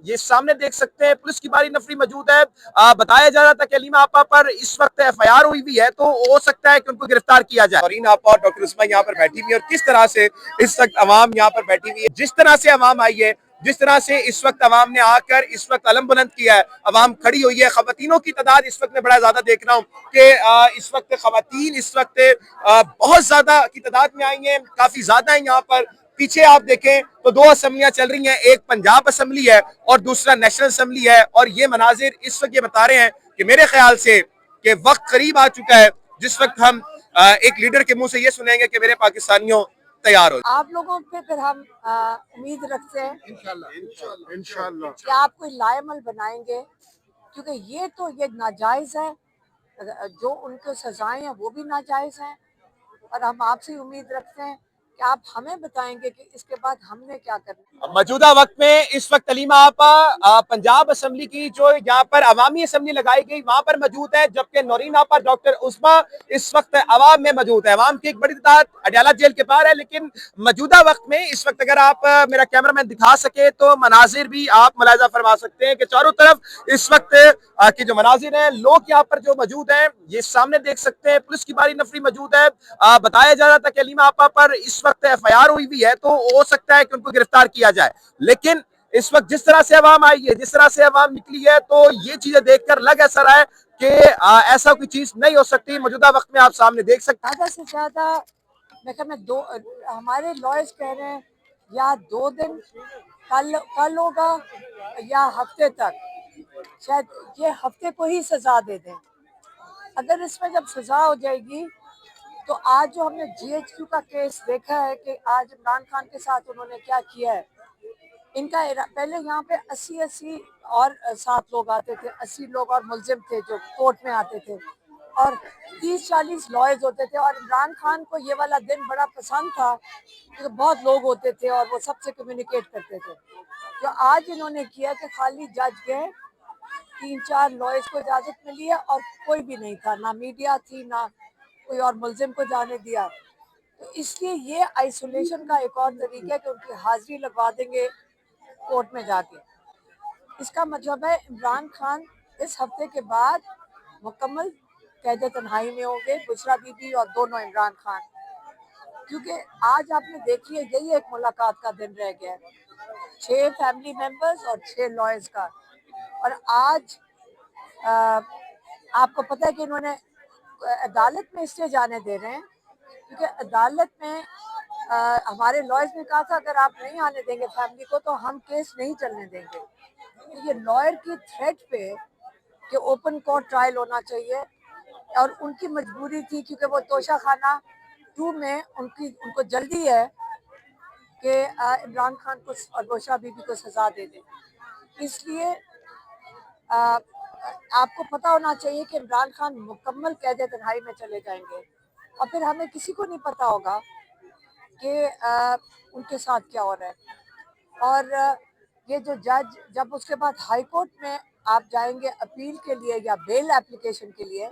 ये सामने देख सकते हैं पुलिस की बारी नफरी मौजूद है। बताया जा रहा था कि अलीमा आपा पर इस वक्त एफआईआर हुई भी है, तो हो सकता है कि उनको गिरफ्तार किया जाए। नौरीन आपा और डॉक्टर उस्मा यहाँ पर बैठी हुई है और किस तरह से इस वक्त अवाम यहाँ पर बैठी हुई है, जिस तरह से अवाम आई है, जिस तरह से इस वक्त अवाम ने आकर इस वक्त अलम बुलंद किया है, अवाम खड़ी हुई है। खवातीनों की तादाद इस वक्त में बड़ा ज्यादा देख रहा हूँ कि इस वक्त खवातीन इस वक्त बहुत ज्यादा की तादाद में आई है, काफी ज्यादा है यहाँ पर। पीछे आप देखें तो दो असम्बलियां चल रही हैं, एक पंजाब असम्बली है और दूसरा नेशनल असम्बली है। और ये मनाजिर इस वक्त ये बता रहे हैं कि मेरे ख्याल से कि वक्त करीब आ चुका है जिस वक्त हम एक लीडर के मुंह से ये सुनेंगे कि मेरे पाकिस्तानियों तैयार हो। आप लोगों पे फिर हम उम्मीद रखते हैं इंशाल्लाह कि आप कोई लाएमल बनाएंगे, क्योंकि ये नाजायज है। जो उनको सजाएं हैं वो भी नाजायज हैं, और हम आपसे उम्मीद रखते हैं कि आप हमें बताएंगे कि इसके बाद हमने क्या करना है। मौजूदा वक्त में इस वक्त अलीमा आपा पंजाब असम्बली की जो यहाँ पर अवामी असम्बली लगाई गई वहां पर मौजूद है, जबकि नौरीन आपा डॉक्टर उस्मा इस वक्त अवाम में मौजूद है। अवाम की एक बड़ी तादाद अडयाला जेल के बाहर है, लेकिन मौजूदा वक्त में इस वक्त अगर आप मेरा कैमरामैन दिखा सके तो मनाजिर भी आप मुलाहिजा फरमा सकते हैं कि चारों तरफ इस वक्त की जो मनाजिर है, लोग यहाँ पर जो मौजूद है, ये सामने देख सकते हैं पुलिस की बारी नफरी मौजूद है। बताया जा रहा था कि अलीमा आपा पर इस वक्त एफआईआर हुई भी है, तो हो सकता है कि उनको गिरफ्तार किया जाए। लेकिन इस वक्त जिस तरह से अवाम आई है, जिस तरह से अवाम निकली है, तो ये चीजें देखकर लग ऐसा रहा है कि ऐसा कोई चीज नहीं हो सकती। मौजूदा वक्त में आप सामने देख सकते हैं ज्यादा से ज्यादा मैं दो, हमारे लॉयर्स कह रहे हैं या 2 दिन, कल होगा या हफ्ते तक, शायद ये हफ्ते को ही सजा दे दें। अगर इसमें जब सजा हो जाएगी तो आज जो हमने जीएचक्यू का केस देखा है कि आज इमरान खान के साथ उन्होंने क्या किया है, पहले यहाँ पे 80 और 7 लोग आते थे, 80 लोग और मुलजिम थे जो कोर्ट में आते थे, और 30-40 लॉयर्स होते थे। और इमरान खान को ये वाला दिन बड़ा पसंद था क्योंकि बहुत लोग होते थे और वो सबसे कम्युनिकेट करते थे। जो आज इन्होंने किया कि खाली जज गए, 3-4 लॉयर्स को इजाजत मिली है और कोई भी नहीं था, ना मीडिया थी ना कोई और मुलजिम को जाने दिया। तो इसलिए ये आइसोलेशन का एक और तरीका है कि उनकी हाजिरी लगवा देंगे कोर्ट में जाके। इसका मतलब है इमरान खान इस हफ्ते के बाद मुकम्मल कैद तन्हाई में होंगे, बुशरा बीबी और दोनों इमरान खान। क्योंकि आज आपने देखिए यही एक मुलाकात का दिन रह गया है, 6 फैमिली मेंबर्स और 6 लॉयर्स का। और आज आपको पता है कि इन्होंने अदालत में इसलिए जाने दे रहे हैं क्योंकि अदालत में हमारे लॉयर्स ने कहा था अगर आप नहीं आने देंगे फैमिली को तो हम केस नहीं चलने देंगे। तो ये लॉयर की थ्रेट पे कि ओपन कोर्ट ट्रायल होना चाहिए, और उनकी मजबूरी थी क्योंकि वो तोशा खाना 2 में उनको जल्दी है कि इमरान खान को और बुशरा बीबी को सजा दे दें। इसलिए आपको पता होना चाहिए कि इमरान खान मुकम्मल कैद तन्हाई में चले जाएंगे, और फिर हमें किसी को नहीं पता होगा कि उनके साथ क्या हो रहा है। और ये जो जज, जब उसके बाद हाई कोर्ट में आप जाएंगे अपील के लिए या बेल एप्लीकेशन के लिए,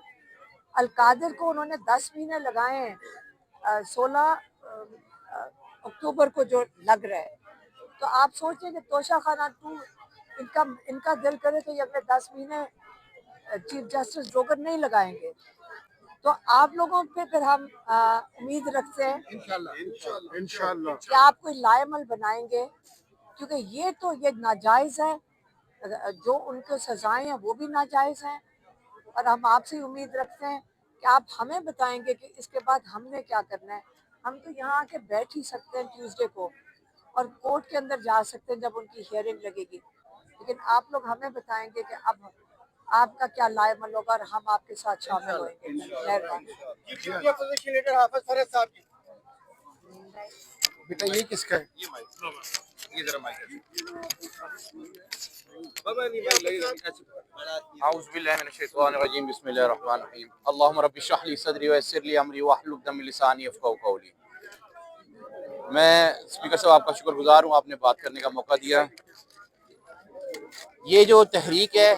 अलकादिर को उन्होंने 10 महीने लगाए हैं 16 अक्टूबर को जो लग रहा है। तो आप सोचें कि तोशा खाना 2 इनका दिल करे तो ये अगले 10 महीने चीफ जस्टिस जोगर नहीं लगाएंगे। तो आप लोगों पे फिर हम उम्मीद रखते हैं इंशाल्लाह कि आप कोई लाएमल बनाएंगे, क्योंकि ये नाजायज है। जो उनको सजाएं हैं वो भी नाजायज हैं, और हम आपसे उम्मीद रखते हैं कि आप हमें बताएंगे कि इसके बाद हमने क्या करना है। हम तो यहाँ आके बैठ ही सकते हैं ट्यूसडे को, और कोर्ट के अंदर जा सकते हैं जब उनकी हियरिंग लगेगी, लेकिन आप लोग हमें बताएंगे कि अब आपका क्या लाएमल होगा और हम आपके साथ शामिल होंगे। बेटा ये किसका है? मैं स्पीकर साहब आपका शुक्रगुजार हूँ, आपने बात करने का मौका दिया। ये जो तहरीक है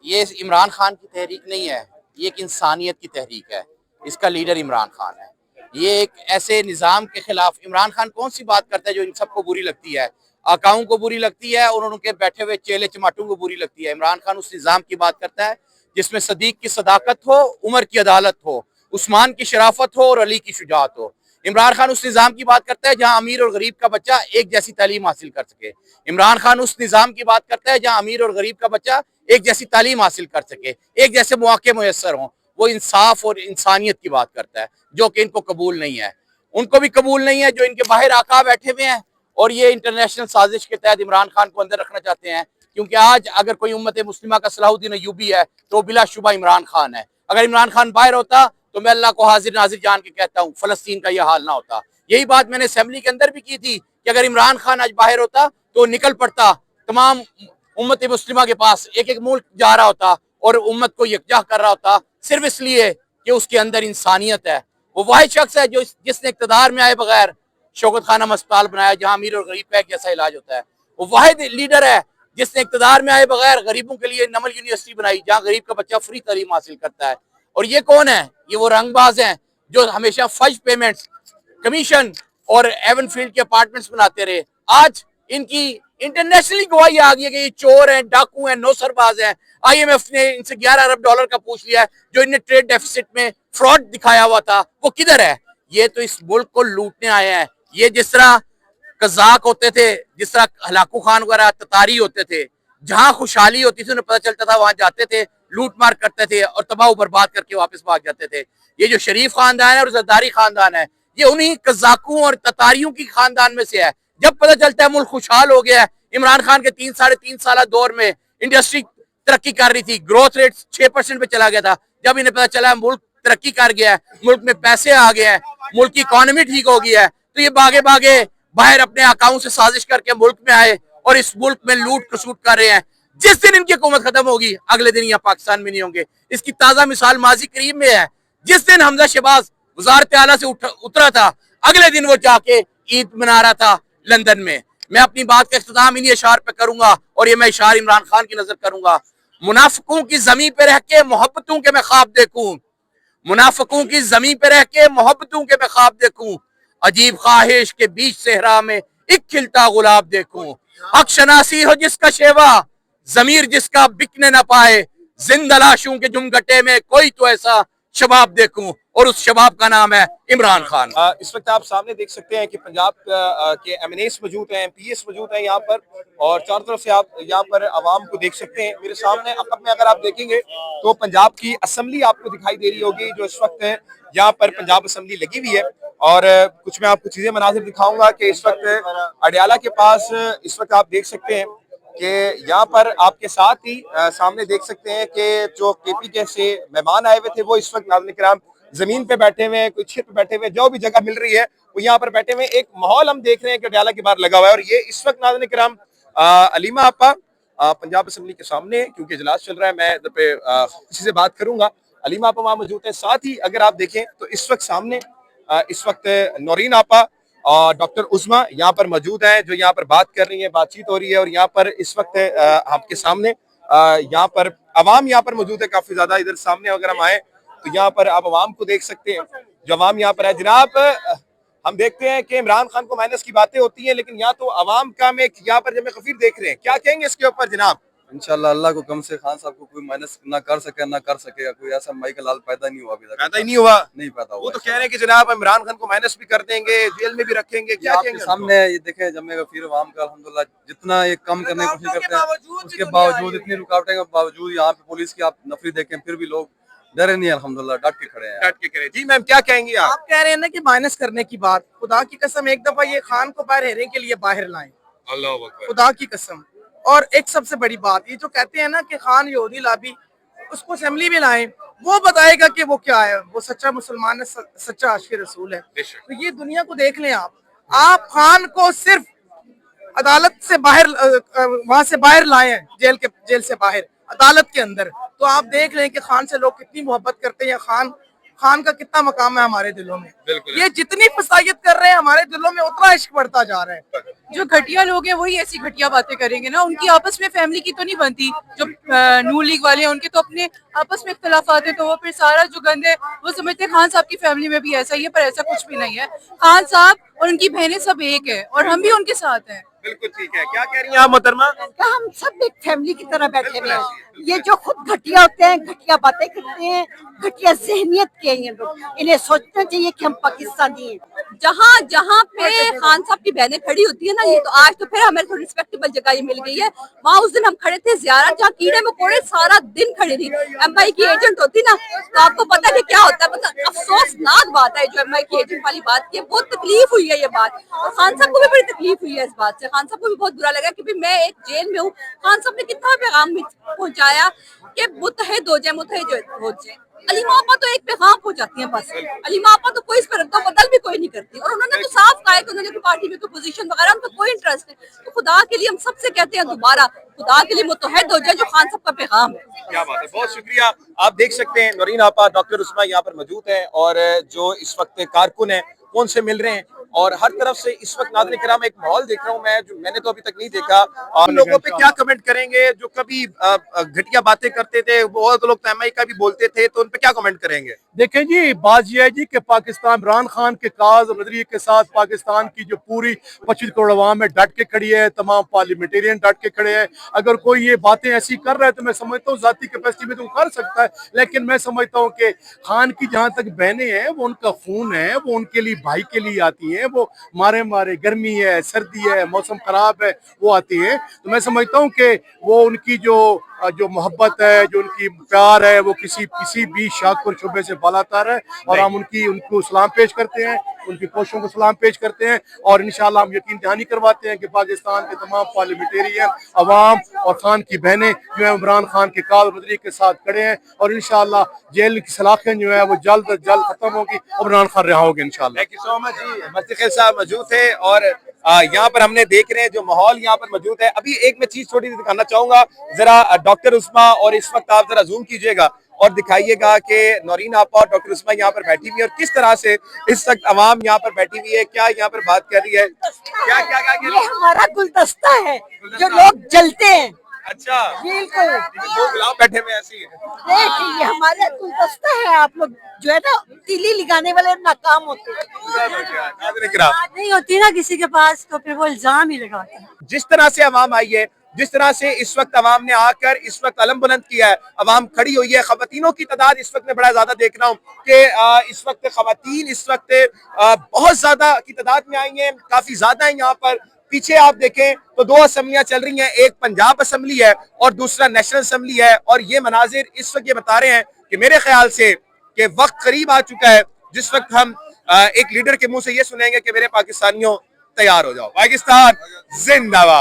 ये इमरान खान की तहरीक नहीं है, ये एक इंसानियत की तहरीक है। इसका लीडर इमरान खान है। ये एक ऐसे निज़ाम के खिलाफ, इमरान खान कौन सी बात करता है जो इन सबको बुरी लगती है। आकाओं को बुरी लगती है और उनके बैठे हुए चेले चमाटों को बुरी लगती है। इमरान खान उस निज़ाम की बात करता है जिसमें सदीक की सदाकत हो, उमर की अदालत हो, उस्मान की शराफत हो और अली की शुजात हो। इमरान खान उस निज़ाम की बात करता है जहां अमीर और गरीब का बच्चा एक जैसी तालीम हासिल कर सके। इमरान खान उस निज़ाम की बात करता है जहां अमीर और गरीब का बच्चा एक जैसी तालीम हासिल कर सके, एक जैसे मौके मुयस्सर हों। वो इंसाफ और इंसानियत की बात करता है जो कि इनको कबूल नहीं है। उनको भी कबूल नहीं है जो इनके बाहर आका बैठे हुए हैं और ये इंटरनेशनल साजिश के तहत इमरान खान को अंदर रखना चाहते हैं। क्योंकि आज अगर कोई उम्मत मुस्लिमा का सलाहुद्दीन अय्यूबी है तो बिलाशुबा इमरान खान है। अगर इमरान खान बाहर होता तो मैं अल्लाह को हाजिर नाजिर जान के कहता हूँ फलस्तीन का यह हाल ना होता। यही बात मैंने असेंबली के अंदर भी की थी कि अगर इमरान खान आज बाहर होता तो निकल पड़ता, तमाम उम्मत मुस्लिमा के पास एक एक मुल्क जा रहा होता और उम्मत को यकजा कर रहा होता, सिर्फ इसलिए कि उसके अंदर इंसानियत है। वो वाहिद शख्स है जो जिसने इक़्तिदार में आए बगैर शौकत खानम अस्पताल बनाया जहां अमीर और गरीब का एक जैसा इलाज होता है। वो वाहिद लीडर है जिसने इक़्तिदार में आए बगैर गरीबों के लिए नमल यूनिवर्सिटी बनाई जहां गरीब का बच्चा फ्री तालीम हासिल करता है। और ये कौन है? ये वो रंगबाज हैं जो हमेशा फज पेमेंट्स, कमीशन और एवनफील्ड के अपार्टमेंट्स बनाते रहे। आज इनकी इंटरनेशनली गवाही आ गई है कि ये चोर हैं, डाकू हैं, नौसरबाज हैं। IMF ने इनसे $11 अरब का पूछ लिया है। जो इन्हें ट्रेड डेफिसिट में फ्रॉड दिखाया हुआ था वो किधर है? ये तो इस मुल्क को लूटने आए हैं। ये जिस तरह कजाक होते थे, जिस तरह हलाकू खान वगैरह ततारी होते थे, जहां खुशहाली होती थी उन्हें पता चलता था वहां जाते थे, लूट मार करते थे और तबाह बर्बाद करके वापस भाग जाते थे। ये जो शरीफ खानदान है और जरदारी खानदान है ये उन्हीं कजाकों और ततारियों की खानदान में से है। जब पता चलता है मुल्क खुशहाल हो गया है, इमरान खान के 3 साढ़े 3 साल दौर में इंडस्ट्री तरक्की कर रही थी, ग्रोथ रेट 6% पे चला गया था। जब इन्हें पता चला मुल्क तरक्की कर गया है, मुल्क में पैसे आ गए हैं, मुल्क की इकोनॉमी ठीक हो गई है, तो ये भागे भागे बाहर अपने अकाउंट से साजिश करके मुल्क में आए और इस मुल्क में लूट खसूट कर रहे हैं। जिस दिन इनकी हुकूमत खत्म होगी अगले दिन यहाँ पाकिस्तान में नहीं होंगे। इसकी ताजा मिसाल माजी करीब में है। जिस दिन हमजा शहबाज वजारत आला से उतरा था अगले दिन वो जाके ईद मना रहा था लंदन में। मैं अपनी बात का इख्तिताम इन्हीं इशार पे करूंगा और ये मैं इशार इमरान खान की नजर करूंगा। मुनाफिकों की जमीन पे रह के मोहब्बतों के मैं ख्वाब देखूं, मुनाफिकों की जमीन पे रह के मोहब्बतों के मैं ख्वाब देखूं, अजीब ख्वाहिश के बीच सहरा में एक खिलता गुलाब देखूं। अक्षनासी हो जिसका शेवा, जमीर जिसका बिकने न पाए, जिंदा लाशों के जुमगटे में कोई तो ऐसा शबाब देखूं और उस शबाब का नाम है इमरान खान। इस वक्त आप सामने देख सकते हैं कि पंजाब के MNAs मौजूद हैं, MPs मौजूद हैं यहाँ पर और चारों तरफ से आप यहाँ पर आवाम को देख सकते हैं। मेरे सामने अकब में अगर आप देखेंगे तो पंजाब की असम्बली आपको दिखाई दे रही होगी जो इस वक्त यहाँ पर पंजाब असम्बली लगी हुई है। और कुछ मैं आपको चीजें मनाजिर दिखाऊंगा कि इस वक्त अडयाला के पास इस वक्त आप देख सकते हैं कि यहाँ पर आपके साथ ही सामने देख सकते हैं कि जो KP के से मेहमान आए हुए थे वो इस वक्त नाज़रीन किराम जमीन पे बैठे हुए हैं, कोई छत पे बैठे हुए, जो भी जगह मिल रही है वो यहाँ पर बैठे हुए। एक माहौल हम देख रहे हैं कि अडयाला के बाहर लगा हुआ है और ये इस वक्त नाज़रीन किराम अलीमा आपा पंजाब असम्बली के सामने क्योंकि इजलास चल रहा है, मैं इधर पे किसी से बात करूंगा। अलीमा आपा वहाँ मौजूद है। साथ ही अगर आप देखें तो इस वक्त सामने इस वक्त नौरीन आपा और डॉक्टर उस्मा यहाँ पर मौजूद हैं जो यहाँ पर बात कर रही है, बातचीत हो रही है। और यहाँ पर इस वक्त आपके सामने यहाँ पर अवाम यहाँ पर मौजूद है काफी ज्यादा। इधर सामने अगर हम आए तो यहाँ पर आप अवाम को देख सकते हैं जो अवाम यहाँ पर है। जनाब हम देखते हैं कि इमरान खान को माइनस की बातें होती हैं लेकिन यहाँ तो अवाम का में यहाँ पर जब गफीर देख रहे हैं, क्या कहेंगे इसके ऊपर जनाब? इंशाल्लाह अल्लाह को कम से खान साहब को कोई माइनस ना कर सकेगा। कोई ऐसा माई का लाल पैदा नहीं हुआ अभी तक, पैदा ही नहीं हुआ, नहीं पैदा हुआ। वो तो कह रहे हैं कि जनाब इमरान खान को माइनस भी कर देंगे, जेल में भी रखेंगे, क्या कहेंगे? सामने ये देखे जमे गफीर अवाम का अल्हम्दुलिल्लाह जितना ये कम करने की कोशिश करते हैं उसके बावजूद, इतनी रुकावटें के बावजूद यहाँ पे पुलिस की आप नफरी देखें फिर भी लोग डरे नहीं, अल्हम्दुलिल्लाह डट के खड़े हैं, डट के खड़े। जी मैम क्या कहेंगे आप? आप कह रहे हैं ना कि माइनस करने की बात, खुदा की कसम एक दफा ये खान को बाहर हेरने के लिए बाहर लाएं, अल्लाह अकबर, खुदा की कसम। और एक सबसे बड़ी बात ये जो कहते हैं ना कि खान यहूदी लाबी, उसको असेंबली में लाएं, वो बताएगा कि वो क्या है, वो सच्चा मुसलमान है, सच्चा आशिक रसूल है। तो ये दुनिया को देख लें आप खान को सिर्फ अदालत से बाहर वहां से बाहर लाए हैं, जेल से बाहर अदालत के अंदर, तो आप देख लें कि खान से लोग कितनी मोहब्बत करते हैं, खान का कितना मकाम है हमारे दिलों में। ये जितनी फसायत कर रहे हैं हमारे दिलों में उतना इश्क बढ़ता जा रहा है। जो घटिया लोग हैं वही ऐसी घटिया बातें करेंगे ना, उनकी आपस में फैमिली की तो नहीं बनती। जो नून लीग वाले हैं उनके तो अपने आपस में इख्तलाफात हैं, तो वो फिर सारा जो गंद है वो समझते हैं खान साहब की फैमिली में भी ऐसा ही है, पर ऐसा कुछ भी नहीं है। खान साहब और उनकी बहनें सब एक है और हम भी उनके साथ हैं। बिल्कुल ठीक है। क्या कह रही हैं आप मोहतरमा? हम सब एक फैमिली की तरह बैठे हुए हैं। ये जो खुद घटिया होते हैं, घटिया बातें करते हैं, घटिया जहनियत के हैं ये लोग, इन्हें सोचना चाहिए कि हम पाकिस्तानी हैं। जहाँ जहाँ पे खान साहब की बहनें खड़ी होती है ना, ये तो आज तो फिर हमें थोड़ी रिस्पेक्टेबल जगह ये मिल गई है। वहाँ उस दिन हम खड़े थे ज़ियारत, जहाँ कीड़े मकोड़े सारा दिन खड़े थी। एमआई की एजेंट होती ना, तो आपको पता नहीं क्या होता है। मतलब अफसोसनाक बात है जो एमआई की एजेंट वाली बात की है। बहुत तकलीफ हुई है ये बात, और खान साहब को भी बड़ी तकलीफ हुई है इस बात से। खान साहब को भी बहुत बुरा लगा कि मैं एक जेल में हूँ। खान साहब ने कितना पैगाम पहुंचाया कि मुत्तहिद हो जाए, मुत्तहिद हो जाए। अलीमा आपा तो एक पैगाम हो जाती है बस। अलीमा आपा तो कोई इस पर तो बदल भी कोई नहीं करती, और उन्होंने तो साफ कहा है कि उन्होंने पार्टी में कोई पोजीशन वगैरह उनका कोई इंटरेस्ट नहीं। तो खुदा के लिए हम सबसे कहते हैं दोबारा, खुदा के लिए मुत्तहिद हो जाए, जो खान साहब का पैगाम है। क्या बात है, बहुत शुक्रिया। आप देख सकते हैं नौरीन आपा, डॉक्टर उस्मा यहाँ पर मौजूद है, और जो इस वक्त कारकुन है कौन से मिल रहे हैं, और हर तरफ से इस वक्त नाज़रीन किराम एक माहौल देख रहा हूँ मैं, जो मैंने तो अभी तक नहीं देखा। और लोगों पे क्या कमेंट करेंगे जो कभी घटिया बातें करते थे, बहुत लोग तो एमआई का भी बोलते थे, तो उन पे क्या कमेंट करेंगे? देखें जी, बात यह है जी कि पाकिस्तान इमरान खान के काज और नजरिए के साथ पाकिस्तान की जो पूरी 25 करोड़ अवाम है डट के खड़ी है, तमाम पार्लियामेंटेरियन डट के खड़े हैं। अगर कोई ये बातें ऐसी कर रहा है तो मैं समझता हूँ जाती कैपेसिटी में तो कर सकता है, लेकिन मैं समझता हूँ कि खान की जहाँ तक बहनें हैं वो उनका खून है, वो उनके लिए भाई के लिए आती हैं। वो मारे मारे गर्मी है, सर्दी है, मौसम खराब है, वो आती हैं। तो मैं समझता हूँ कि वो उनकी जो मोहब्बत है, जो उनकी प्यार है, वो किसी भी शाख और शुबे से बालातर है, और हम उनको सलाम पेश करते हैं, उनकी कोशिशों को सलाम पेश करते हैं, और इंशाल्लाह हम यकीन दहानी करवाते हैं कि पाकिस्तान के तमाम पार्लियामेंटेरियन, अवाम और खान की बहनें जो है इमरान खान के काल नजरिए के साथ खड़े हैं, और इंशाल्लाह जेल की सलाखें जो है वो जल्द अज जल्द खत्म होगी और इमरान खान रिहा होंगे इंशाल्लाह। थैंक यू सो मच जी। मस्तिखिल साहब मौजूद थे, और यहाँ पर हमने देख रहे हैं जो माहौल यहाँ पर मौजूद है। अभी एक मैं चीज छोटी सी दिखाना चाहूंगा, जरा डॉक्टर उस्मा, और इस वक्त आप जरा जूम कीजिएगा और दिखाइएगा कि नौरीन आपा और डॉक्टर उस्मा यहाँ पर बैठी हुई है, और किस तरह से इस वक्त अवाम यहाँ पर बैठी हुई है, क्या यहाँ पर बात कर रही है, क्या क्या क्या ये हमारा गुलदस्ता है, जो लोग जलते हैं। अच्छा, बिल्कुल, दो गुलाब बैठे हुए ऐसी है। देखिए ये हमारा गुलदस्ता है। आप लोग जो है ना तीली लगाने वाले नाकाम होते हैं। नाज़रीन किराम, बात नहीं होती ना किसी के पास तो फिर वो इल्जाम ही लगाते हैं। जिस तरह से अवाम आई है, जिस तरह से इस वक्त अवाम ने आकर इस वक्त अलम बुलंद किया है, अवाम खड़ी हुई है। खवातीनों की तादाद इस वक्त में बड़ा ज्यादा देख रहा हूँ कि इस वक्त खवातीन इस वक्त बहुत ज्यादा की तादाद में आई हैं, काफी ज्यादा है यहाँ पर। पीछे आप देखें तो दो असम्बलियां चल रही हैं, एक पंजाब असम्बली है और दूसरा नेशनल असम्बली है, और ये मनाजिर इस वक्त ये बता रहे हैं कि मेरे ख्याल से कि वक्त करीब आ चुका है जिस वक्त हम एक लीडर के मुंह से ये सुनेंगे कि मेरे पाकिस्तानियों तैयार हो जाओ, पाकिस्तान जिंदाबाद।